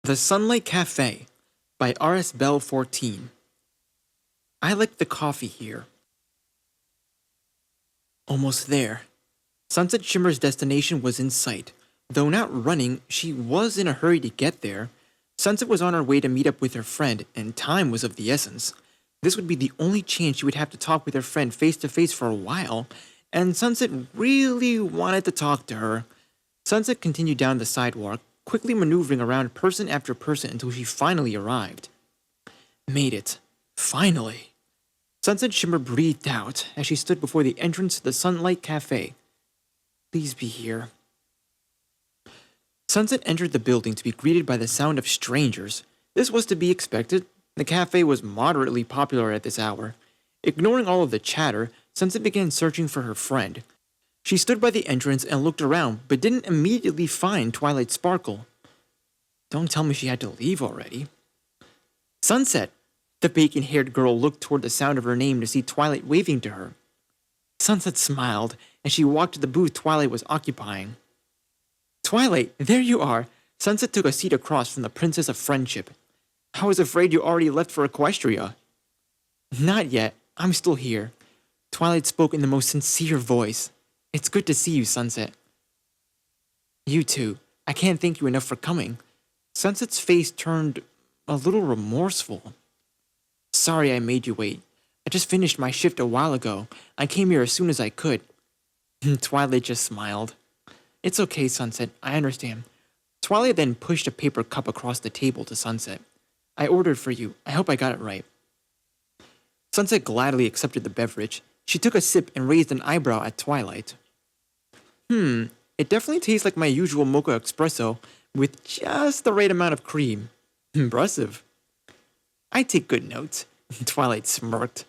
The Sunlight Cafe by R.S. Bell 14. I like the coffee here. Almost there. Sunset Shimmer's destination was in sight. Though not running, she was in a hurry to get there. Sunset was on her way to meet up with her friend, and time was of the essence. This would be the only chance she would have to talk with her friend face to face for a while, and Sunset really wanted to talk to her. Sunset continued down the sidewalk, quickly maneuvering around person after person until she finally arrived. Made it. Finally. Sunset Shimmer breathed out as she stood before the entrance to the Sunlight Cafe. Please be here. Sunset entered the building to be greeted by the sound of strangers. This was to be expected. The cafe was moderately popular at this hour. Ignoring all of the chatter, Sunset began searching for her friend. She stood by the entrance and looked around, but didn't immediately find Twilight Sparkle. Don't tell me she had to leave already. Sunset! The bacon-haired girl looked toward the sound of her name to see Twilight waving to her. Sunset smiled as she walked to the booth Twilight was occupying. Twilight, there you are! Sunset took a seat across from the Princess of Friendship. I was afraid you already left for Equestria. Not yet. I'm still here. Twilight spoke in the most sincere voice. It's good to see you, Sunset. You too. I can't thank you enough for coming. Sunset's face turned a little remorseful. Sorry I made you wait. I just finished my shift a while ago. I came here as soon as I could. Twilight just smiled. It's okay, Sunset. I understand. Twilight then pushed a paper cup across the table to Sunset. I ordered for you. I hope I got it right. Sunset gladly accepted the beverage. She took a sip and raised an eyebrow at Twilight. It definitely tastes like my usual mocha espresso with just the right amount of cream. Impressive. I take good notes. Twilight smirked.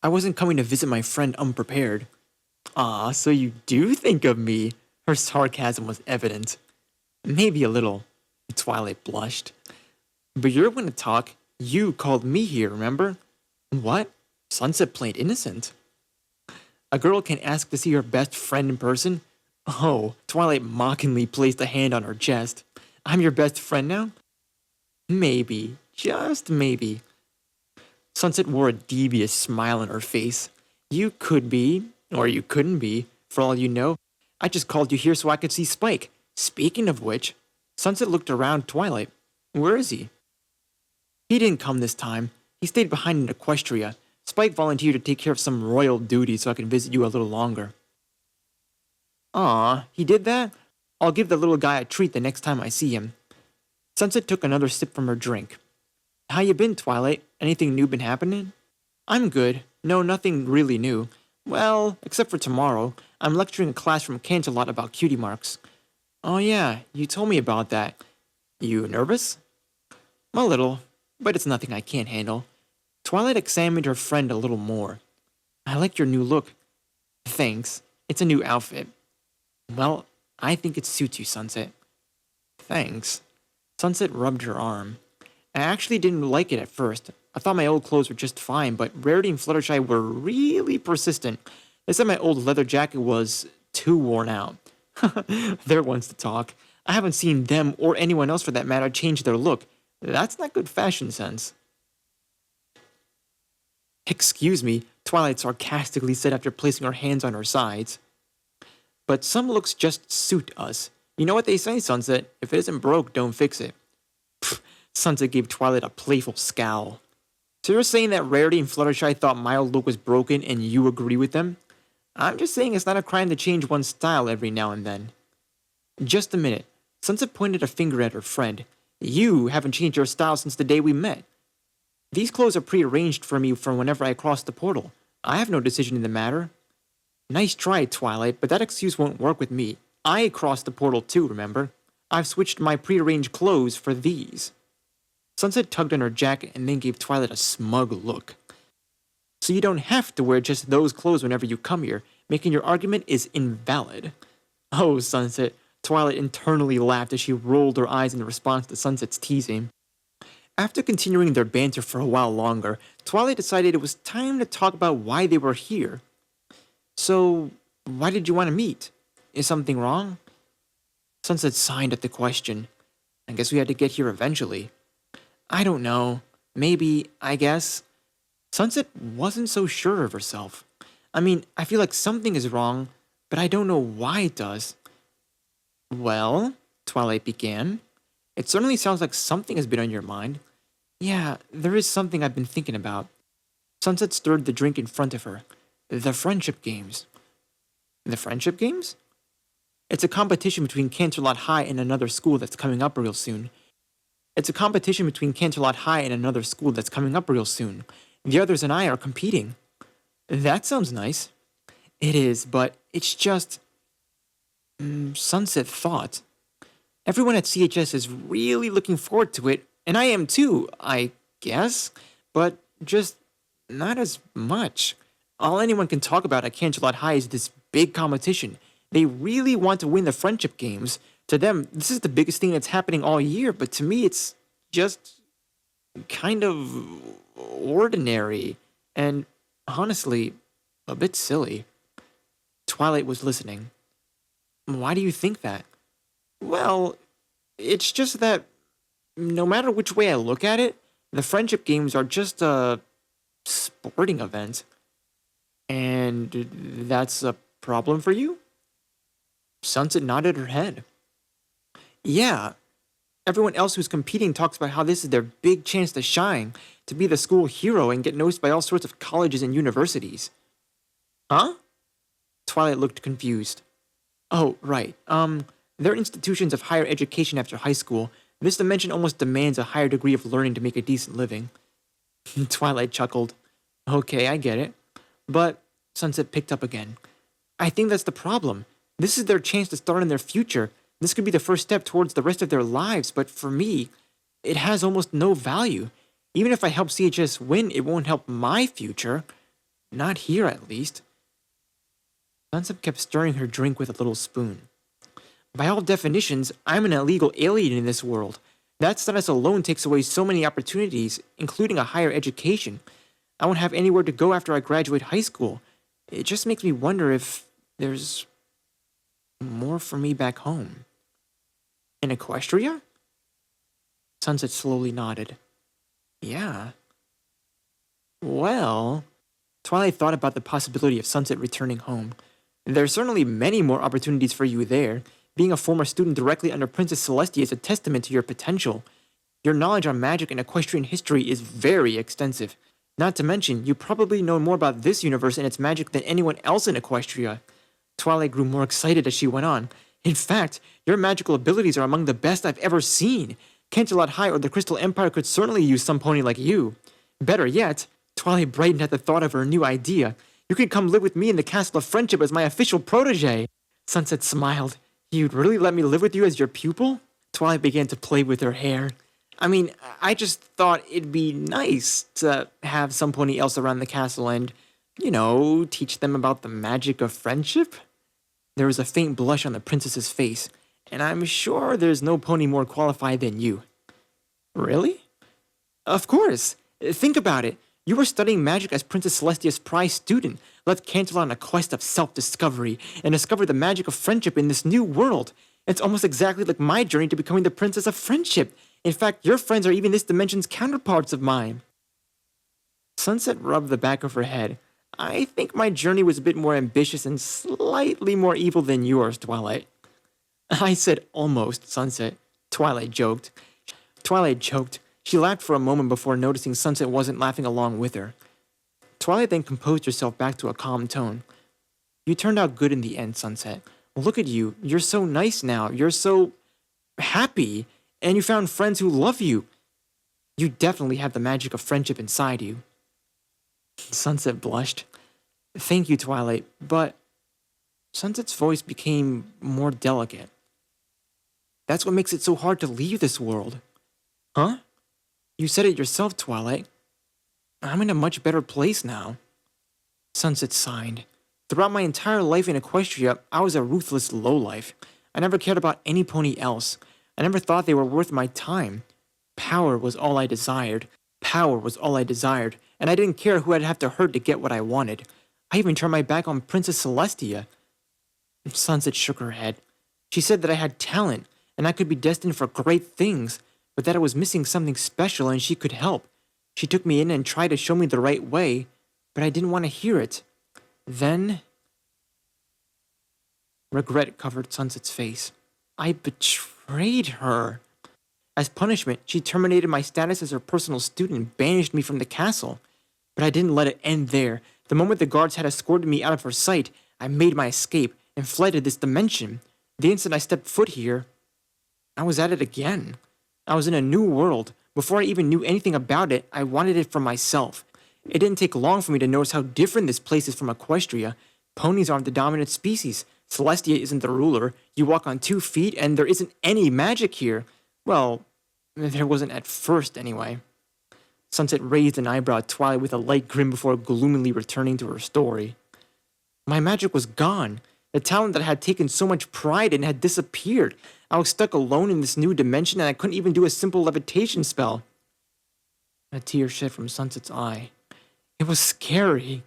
I wasn't coming to visit my friend unprepared. Ah, so you do think of me. Her sarcasm was evident. Maybe a little. Twilight blushed. But you're going to talk. You called me here, remember? What? Sunset played innocent. A girl can ask to see her best friend in person? Oh, Twilight mockingly placed a hand on her chest. I'm your best friend now? Maybe. Just maybe. Sunset wore a devious smile on her face. You could be, or you couldn't be, for all you know. I just called you here so I could see Spike. Speaking of which, Sunset looked around Twilight. Where is he? He didn't come this time. He stayed behind in Equestria. Spike volunteered to take care of some royal duties so I can visit you a little longer. Aw, he did that? I'll give the little guy a treat the next time I see him. Sunset took another sip from her drink. How you been, Twilight? Anything new been happening? I'm good. No, nothing really new. Well, except for tomorrow. I'm lecturing a class from Canterlot about cutie marks. Oh yeah, you told me about that. You nervous? A little, but it's nothing I can't handle. Twilight examined her friend a little more. I like your new look. Thanks. It's a new outfit. Well, I think it suits you, Sunset. Thanks. Sunset rubbed her arm. I actually didn't like it at first. I thought my old clothes were just fine, but Rarity and Fluttershy were really persistent. They said my old leather jacket was too worn out. They're ones to talk. I haven't seen them, or anyone else for that matter, change their look. That's not good fashion sense. Excuse me, Twilight sarcastically said after placing her hands on her sides. But some looks just suit us. You know what they say, Sunset? If it isn't broke, don't fix it. Pfft, Sunset gave Twilight a playful scowl. So you're saying that Rarity and Fluttershy thought my old look was broken and you agree with them? I'm just saying it's not a crime to change one's style every now and then. Just a minute. Sunset pointed a finger at her friend. You haven't changed your style since the day we met. These clothes are prearranged for me from whenever I cross the portal. I have no decision in the matter. Nice try, Twilight, but that excuse won't work with me. I crossed the portal too, remember? I've switched my prearranged clothes for these. Sunset tugged on her jacket and then gave Twilight a smug look. So you don't have to wear just those clothes whenever you come here, making your argument is invalid. Oh, Sunset. Twilight internally laughed as she rolled her eyes in response to Sunset's teasing. After continuing their banter for a while longer, Twilight decided it was time to talk about why they were here. So, why did you want to meet? Is something wrong? Sunset sighed at the question. I guess we had to get here eventually. I don't know. Maybe, I guess. Sunset wasn't so sure of herself. I mean, I feel like something is wrong, but I don't know why it does. Well, Twilight began, it certainly sounds like something has been on your mind. Yeah, there is something I've been thinking about. Sunset stirred the drink in front of her. The friendship games. The friendship games? It's a competition between Canterlot High and another school that's coming up real soon. It's a competition between Canterlot High and another school that's coming up real soon. The others and I are competing. That sounds nice. It is, but it's just... Sunset thought. Everyone at CHS is really looking forward to it, and I am too, I guess, but just not as much. All anyone can talk about at Canterlot High is this big competition. They really want to win the friendship games. To them, this is the biggest thing that's happening all year, but to me, it's just kind of ordinary and, honestly, a bit silly. Twilight was listening. Why do you think that? Well, it's just that no matter which way I look at it, the friendship games are just a sporting event. And that's a problem for you? Sunset nodded her head. Yeah. Everyone else who's competing talks about how this is their big chance to shine, to be the school hero and get noticed by all sorts of colleges and universities. Huh? Twilight looked confused. Oh, right. They're institutions of higher education after high school. This dimension almost demands a higher degree of learning to make a decent living. Twilight chuckled. Okay, I get it. But, Sunset picked up again. I think that's the problem. This is their chance to start in their future. This could be the first step towards the rest of their lives, but for me, it has almost no value. Even if I help CHS win, it won't help my future. Not here, at least. Sunset kept stirring her drink with a little spoon. By all definitions, I'm an illegal alien in this world. That status alone takes away so many opportunities, including a higher education. I won't have anywhere to go after I graduate high school. It just makes me wonder if there's more for me back home. In Equestria? Sunset slowly nodded. Yeah. Well, Twilight thought about the possibility of Sunset returning home. There are certainly many more opportunities for you there. Being a former student directly under Princess Celestia is a testament to your potential. Your knowledge on magic and equestrian history is very extensive. Not to mention, you probably know more about this universe and its magic than anyone else in Equestria. Twilight grew more excited as she went on. In fact, your magical abilities are among the best I've ever seen. Canterlot High or the Crystal Empire could certainly use some pony like you. Better yet, Twilight brightened at the thought of her new idea. You could come live with me in the Castle of Friendship as my official protege. Sunset smiled. You'd really let me live with you as your pupil? Twilight began to play with her hair. I mean, I just thought it'd be nice to have some pony else around the castle and, teach them about the magic of friendship. There was a faint blush on the princess's face, and I'm sure there's no pony more qualified than you. Really? Of course. Think about it. You were studying magic as Princess Celestia's prize student, led Canterlot on a quest of self-discovery, and discovered the magic of friendship in this new world. It's almost exactly like my journey to becoming the Princess of Friendship. In fact, your friends are even this dimension's counterparts of mine. Sunset rubbed the back of her head. I think my journey was a bit more ambitious and slightly more evil than yours, Twilight. I said almost, Sunset. Twilight joked. She laughed for a moment before noticing Sunset wasn't laughing along with her. Twilight then composed herself back to a calm tone. You turned out good in the end, Sunset. Look at you. You're so nice now. You're so happy. And you found friends who love you. You definitely have the magic of friendship inside you. Sunset blushed. Thank you, Twilight, but... Sunset's voice became more delicate. That's what makes it so hard to leave this world. Huh? You said it yourself, Twilight. I'm in a much better place now. Sunset sighed. Throughout my entire life in Equestria, I was a ruthless lowlife. I never cared about any pony else. I never thought they were worth my time. Power was all I desired. And I didn't care who I'd have to hurt to get what I wanted. I even turned my back on Princess Celestia. Sunset shook her head. She said that I had talent, and I could be destined for great things, but that I was missing something special and she could help. She took me in and tried to show me the right way, but I didn't want to hear it. Then, regret covered Sunset's face. I betrayed her. As punishment, she terminated my status as her personal student and banished me from the castle. But I didn't let it end there. The moment the guards had escorted me out of her sight, I made my escape and fled to this dimension. The instant I stepped foot here, I was at it again. I was in a new world. Before I even knew anything about it, I wanted it for myself. It didn't take long for me to notice how different this place is from Equestria. Ponies aren't the dominant species. Celestia isn't the ruler. You walk on 2 feet, and there isn't any magic here. Well, there wasn't at first, anyway. Sunset raised an eyebrow at Twilight with a light grin before gloomily returning to her story. My magic was gone. The talent that I had taken so much pride in had disappeared. I was stuck alone in this new dimension, and I couldn't even do a simple levitation spell. A tear shed from Sunset's eye. It was scary,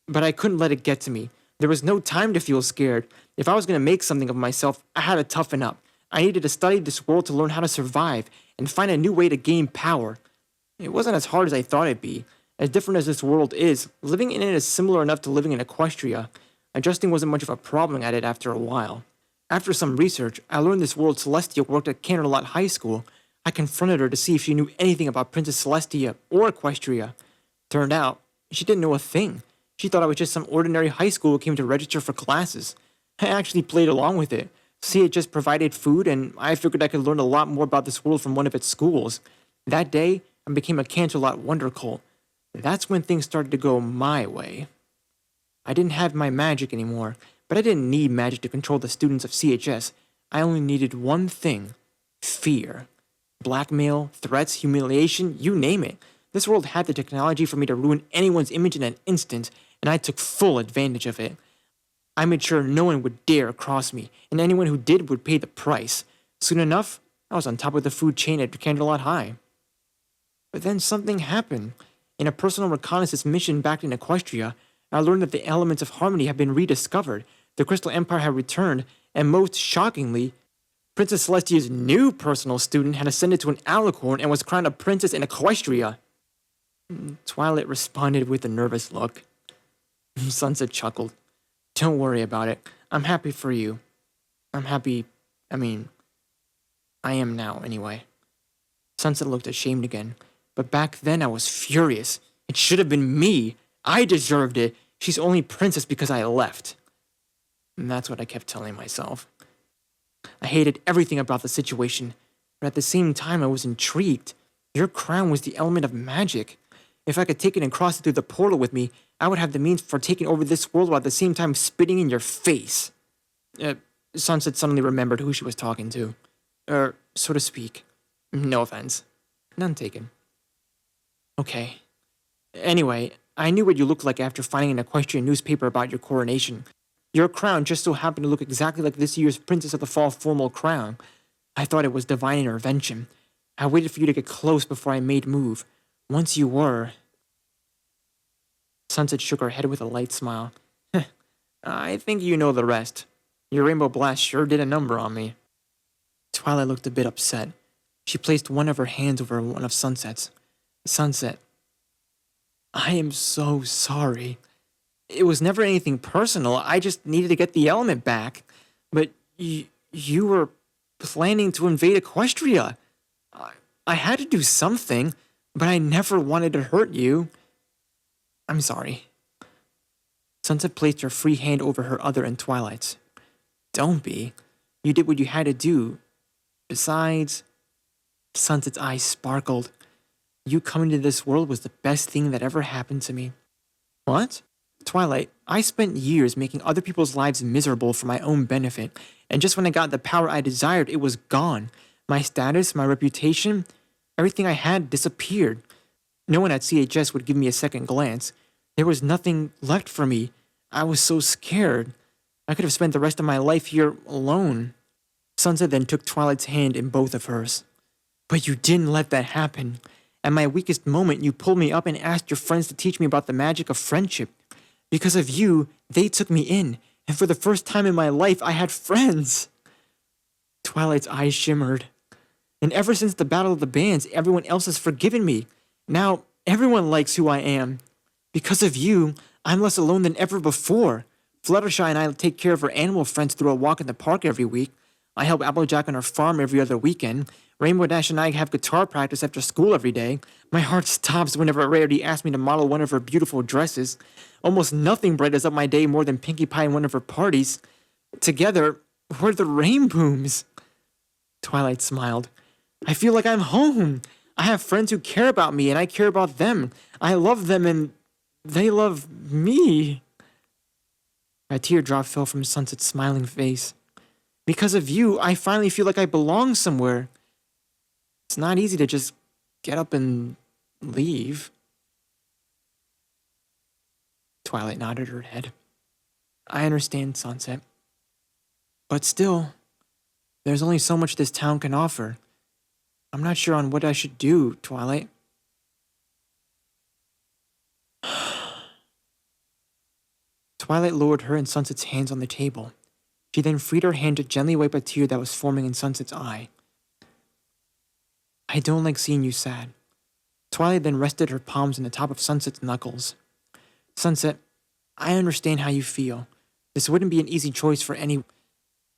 but I couldn't let it get to me. There was no time to feel scared. If I was going to make something of myself, I had to toughen up. I needed to study this world to learn how to survive and find a new way to gain power. It wasn't as hard as I thought it'd be. As different as this world is, living in it is similar enough to living in Equestria. Adjusting wasn't much of a problem at it after a while. After some research, I learned this world Celestia worked at Canterlot High School. I confronted her to see if she knew anything about Princess Celestia or Equestria. Turned out, she didn't know a thing. She thought I was just some ordinary high school who came to register for classes. I actually played along with it. See, it just provided food, and I figured I could learn a lot more about this world from one of its schools. That day, I became a Canterlot Wonder Colt. That's when things started to go my way. I didn't have my magic anymore, but I didn't need magic to control the students of CHS. I only needed one thing: fear. Blackmail, threats, humiliation, you name it. This world had the technology for me to ruin anyone's image in an instant, and I took full advantage of it. I made sure no one would dare cross me, and anyone who did would pay the price. Soon enough, I was on top of the food chain at Canterlot High. But then something happened. In a personal reconnaissance mission back in Equestria, I learned that the elements of harmony had been rediscovered, the Crystal Empire had returned, and most shockingly, Princess Celestia's new personal student had ascended to an alicorn and was crowned a princess in Equestria. Twilight responded with a nervous look. Sunset chuckled. Don't worry about it. I'm happy for you. I am now, anyway. Sunset looked ashamed again. But back then I was furious. It should have been me. I deserved it. She's only princess because I left. And that's what I kept telling myself. I hated everything about the situation, but at the same time I was intrigued. Your crown was the element of magic. If I could take it and cross it through the portal with me, I would have the means for taking over this world while at the same time spitting in your face. Sunset suddenly remembered who she was talking to. So to speak. No offense. None taken. Okay. Anyway, I knew what you looked like after finding an equestrian newspaper about your coronation. Your crown just so happened to look exactly like this year's Princess of the Fall formal crown. I thought it was divine intervention. I waited for you to get close before I made move. Once you were... Sunset shook her head with a light smile. I think you know the rest. Your Rainbow Blast sure did a number on me. Twilight looked a bit upset. She placed one of her hands over one of Sunset's. Sunset, I am so sorry. It was never anything personal. I just needed to get the element back. But you were planning to invade Equestria. I had to do something, but I never wanted to hurt you. I'm sorry. Sunset placed her free hand over her other and Twilight's. Don't be. You did what you had to do. Besides... Sunset's eyes sparkled. You coming to this world was the best thing that ever happened to me. What? Twilight, I spent years making other people's lives miserable for my own benefit, and just when I got the power I desired, it was gone. My status, my reputation, everything I had disappeared. No one at CHS would give me a second glance. There was nothing left for me. I was so scared. I could have spent the rest of my life here alone. Sunset then took Twilight's hand in both of hers. But you didn't let that happen. At my weakest moment, you pulled me up and asked your friends to teach me about the magic of friendship. Because of you, they took me in, and for the first time in my life, I had friends. Twilight's eyes shimmered. And ever since the Battle of the Bands, everyone else has forgiven me. Now, everyone likes who I am. Because of you, I'm less alone than ever before. Fluttershy and I take care of our animal friends through a walk in the park every week. I help Applejack on our farm every other weekend. Rainbow Dash and I have guitar practice after school every day. My heart stops whenever Rarity asks me to model one of her beautiful dresses. Almost nothing brightens up my day more than Pinkie Pie in one of her parties. Together, we're the Rainbooms. Twilight smiled. I feel like I'm home. I have friends who care about me, and I care about them. I love them, and they love me. A teardrop fell from Sunset's smiling face. Because of you, I finally feel like I belong somewhere. It's not easy to just get up and leave. Twilight nodded her head. I understand, Sunset. But still, there's only so much this town can offer. I'm not sure on what I should do, Twilight. Twilight lowered her and Sunset's hands on the table. She then freed her hand to gently wipe a tear that was forming in Sunset's eye. I don't like seeing you sad. Twilight then rested her palms on the top of Sunset's knuckles. Sunset, I understand how you feel. This wouldn't be an easy choice for any,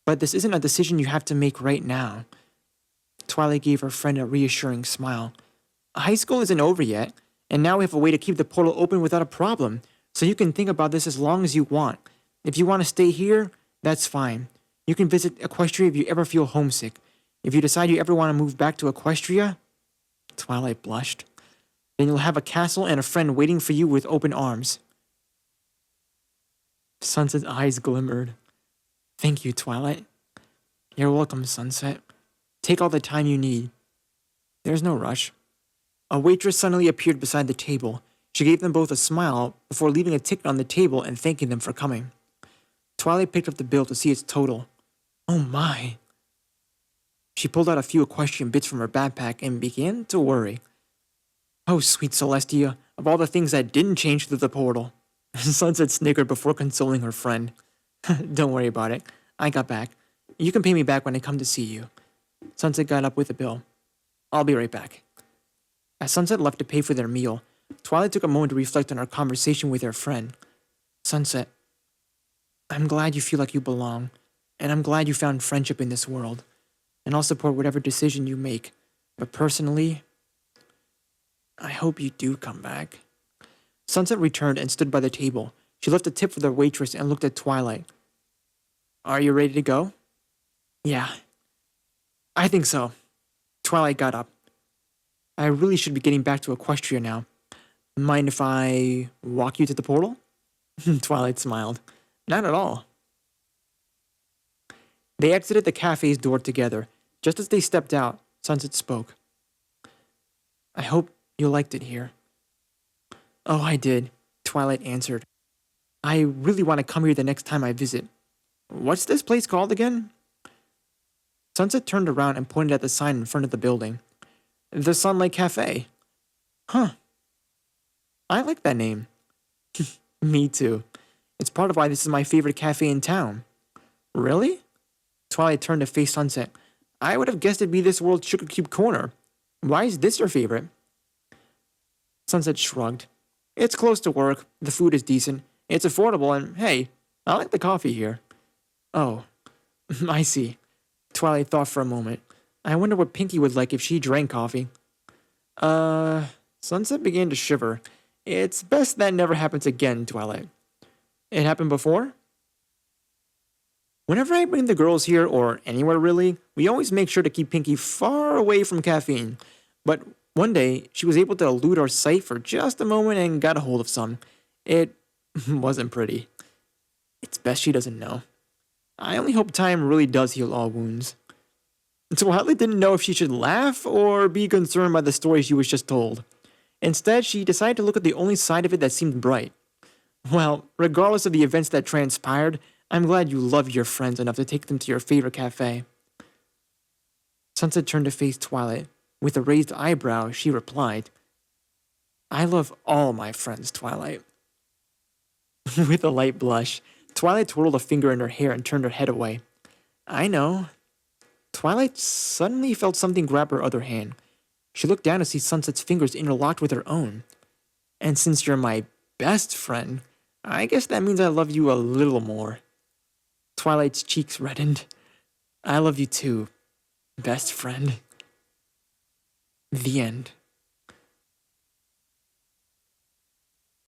but this isn't a decision you have to make right now. Twilight gave her friend a reassuring smile. High school isn't over yet, and now we have a way to keep the portal open without a problem, so you can think about this as long as you want. If you want to stay here, that's fine. You can visit Equestria if you ever feel homesick. If you decide you ever want to move back to Equestria, Twilight blushed, then you'll have a castle and a friend waiting for you with open arms. Sunset's eyes glimmered. Thank you, Twilight. You're welcome, Sunset. Take all the time you need. There's no rush. A waitress suddenly appeared beside the table. She gave them both a smile before leaving a ticket on the table and thanking them for coming. Twilight picked up the bill to see its total. Oh my. She pulled out a few equestrian bits from her backpack and began to worry. Oh, sweet Celestia, of all the things that didn't change through the portal. Sunset snickered before consoling her friend. Don't worry about it. I got back. You can pay me back when I come to see you. Sunset got up with the bill. I'll be right back. As Sunset left to pay for their meal, Twilight took a moment to reflect on her conversation with her friend. Sunset, I'm glad you feel like you belong, and I'm glad you found friendship in this world, and I'll support whatever decision you make. But personally, I hope you do come back. Sunset returned and stood by the table. She left a tip for the waitress and looked at Twilight. Are you ready to go? Yeah. I think so. Twilight got up. I really should be getting back to Equestria now. Mind if I walk you to the portal? Twilight smiled. Not at all. They exited the cafe's door together. Just as they stepped out, Sunset spoke. I hope you liked it here. Oh, I did, Twilight answered. I really want to come here the next time I visit. What's this place called again? Sunset turned around and pointed at the sign in front of the building. The Sunlight Cafe. Huh. I like that name. Me too. It's part of why this is my favorite cafe in town. Really? Twilight turned to face Sunset. I would have guessed it'd be this world's Sugar Cube Corner. Why is this your favorite? Sunset shrugged. It's close to work, the food is decent, it's affordable, and hey, I like the coffee here. Oh, I see. Twilight thought for a moment. I wonder what Pinkie would like if she drank coffee. Sunset began to shiver. It's best that never happens again, Twilight. It happened before? Whenever I bring the girls here, or anywhere really, we always make sure to keep Pinkie far away from caffeine. But one day, she was able to elude our sight for just a moment and got a hold of some. It wasn't pretty. It's best she doesn't know. I only hope time really does heal all wounds. Twilight didn't know if she should laugh or be concerned by the story she was just told. Instead, she decided to look at the only side of it that seemed bright. Well, regardless of the events that transpired, I'm glad you love your friends enough to take them to your favorite cafe. Sunset turned to face Twilight. With a raised eyebrow, she replied, I love all my friends, Twilight. With a light blush, Twilight twirled a finger in her hair and turned her head away. I know. Twilight suddenly felt something grab her other hand. She looked down to see Sunset's fingers interlocked with her own. And since you're my best friend, I guess that means I love you a little more. Twilight's cheeks reddened. I love you too, best friend. The end.